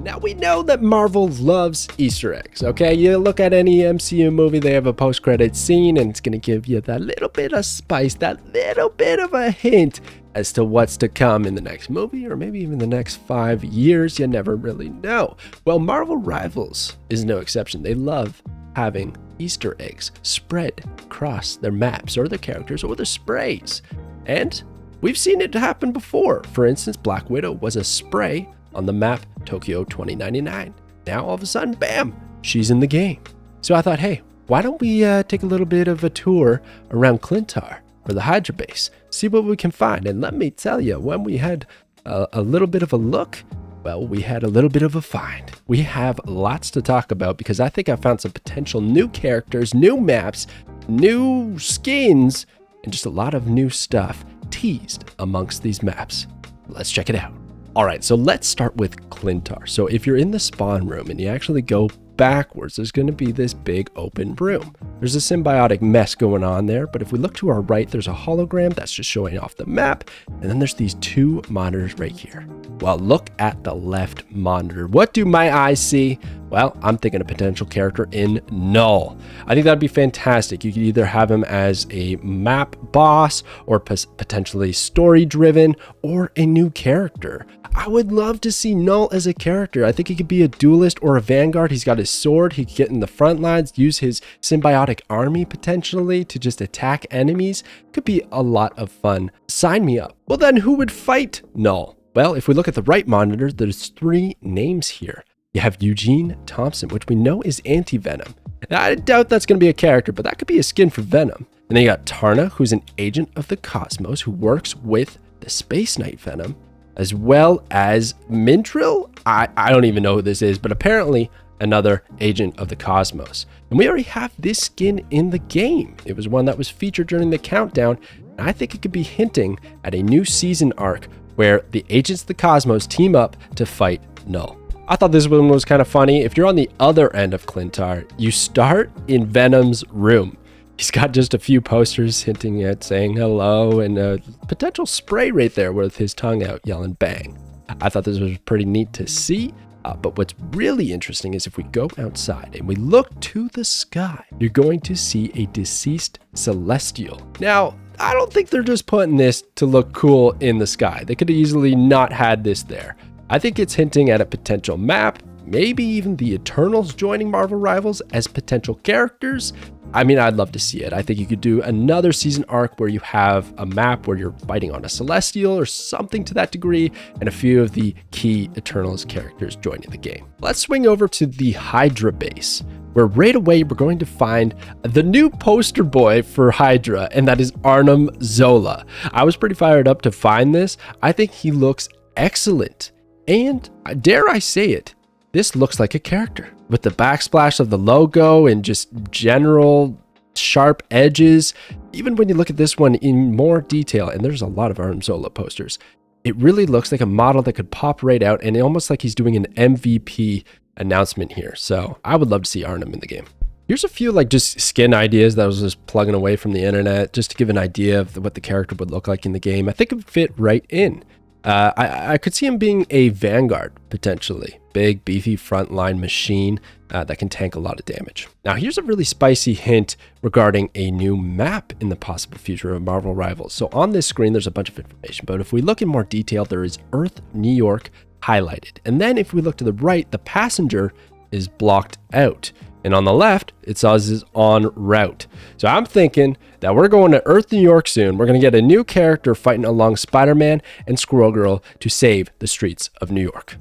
Now we know that Marvel loves Easter eggs, okay? You look at any MCU movie, they have a post-credit scene and it's gonna give you that little bit of spice, that little bit of a hint as to what's to come in the next movie or maybe even the next 5 years. You never really know. Well, Marvel Rivals is no exception. They love having Easter eggs spread across their maps or their characters or their sprays. And we've seen it happen before. For instance, Black Widow was a spray on the map Tokyo 2099. Now all of a sudden, bam, she's in the game. So I thought, hey, why don't we take a little bit of a tour around KLYNTAR or the Hydra base, see what we can find. And let me tell you, when we had a little bit of a look, well, we had a little bit of a find. We have lots to talk about because I think I found some potential new characters, new maps, new skins, and just a lot of new stuff teased amongst these maps. Let's check it out. All right, so let's start with KLYNTAR. So if you're in the spawn room and you actually go backwards, there's going to be this big open room. There's a symbiotic mess going on there, but if we look to our right, there's a hologram that's just showing off the map, and then there's these 2 monitors right here. Well, look at the left monitor. What do my eyes see? Well, I'm thinking a potential character in Knull. I think that'd be fantastic. You could either have him as a map boss or potentially story-driven or a new character. I would love to see Knull as a character. I think he could be a duelist or a vanguard. He's got his sword. He could get in the front lines, use his symbiotic army potentially to just attack enemies. Could be a lot of fun. Sign me up. Well, then who would fight Knull? Well, if we look at the right monitor, there's 3 names here. You have Eugene Thompson, which we know is anti-Venom. Now, I doubt that's going to be a character, but that could be a skin for Venom. And then you got Tarna, who's an agent of the cosmos who works with the Space Knight Venom, as well as Mintril. I don't even know who this is, but apparently another agent of the cosmos. And we already have this skin in the game. It was one that was featured during the countdown, and I think it could be hinting at a new season arc where the agents of the cosmos team up to fight Knull. I thought this one was kind of funny. If you're on the other end of KLYNTAR, you start in Venom's room. He's got just a few posters hinting at saying hello and a potential spray right there with his tongue out yelling bang. I thought this was pretty neat to see. But what's really interesting is if we go outside and we look to the sky, you're going to see a deceased celestial. Now, I don't think they're just putting this to look cool in the sky. They could have easily not had this there. I think it's hinting at a potential map, maybe even the Eternals joining Marvel Rivals as potential characters. I mean, I'd love to see it. I think you could do another season arc where you have a map where you're fighting on a Celestial or something to that degree, and a few of the key Eternals characters joining the game. Let's swing over to the Hydra base, where right away we're going to find the new poster boy for Hydra, and that is Arnim Zola. I was pretty fired up to find this. I think he looks excellent. And dare I say it, this looks like a character with the backsplash of the logo and just general sharp edges. Even when you look at this one in more detail, and there's a lot of Arnim Zola posters, it really looks like a model that could pop right out, and almost like he's doing an MVP announcement here. So I would love to see Arnim in the game. Here's a few like just skin ideas that I was just plugging away from the internet just to give an idea of what the character would look like in the game. I think it would fit right in. I could see him being a vanguard, potentially. Big, beefy frontline machine that can tank a lot of damage. Now, here's a really spicy hint regarding a new map in the possible future of Marvel Rivals. So on this screen, there's a bunch of information, but if we look in more detail, there is Earth, New York highlighted. And then if we look to the right, the passenger is blocked out. And on the left, it says is en route. So I'm thinking that we're going to Earth, New York soon. We're going to get a new character fighting along Spider-Man and Squirrel Girl to save the streets of New York.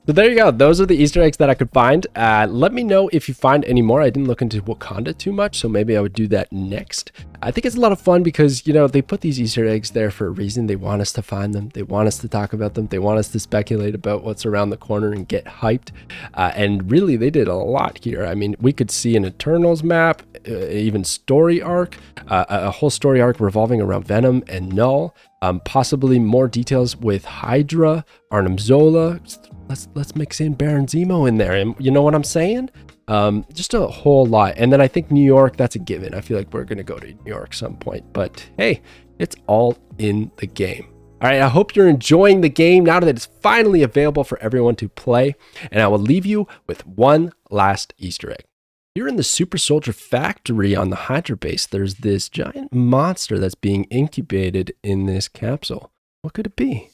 So there you go. Those are the Easter eggs that I could find. Let me know if you find any more. I didn't look into Wakanda too much, so maybe I would do that next. I think it's a lot of fun because, you know, they put these Easter eggs there for a reason. They want us to find them. They want us to talk about them. They want us to speculate about what's around the corner and get hyped. And really, they did a lot here. I mean, we could see an Eternals map, even story arc, a whole story arc revolving around Venom and Knull. Possibly more details with Hydra, Arnim Zola. Let's mix in Baron Zemo in there, and you know what I'm saying? Just a whole lot. And then I think New York, that's a given. I feel like we're gonna go to New York some point, but hey, it's all in the game. All right, I hope you're enjoying the game now that it's finally available for everyone to play. And I will leave you with one last Easter egg. Here in the Super Soldier factory on the Hydra base, there's this giant monster that's being incubated in this capsule. What could it be?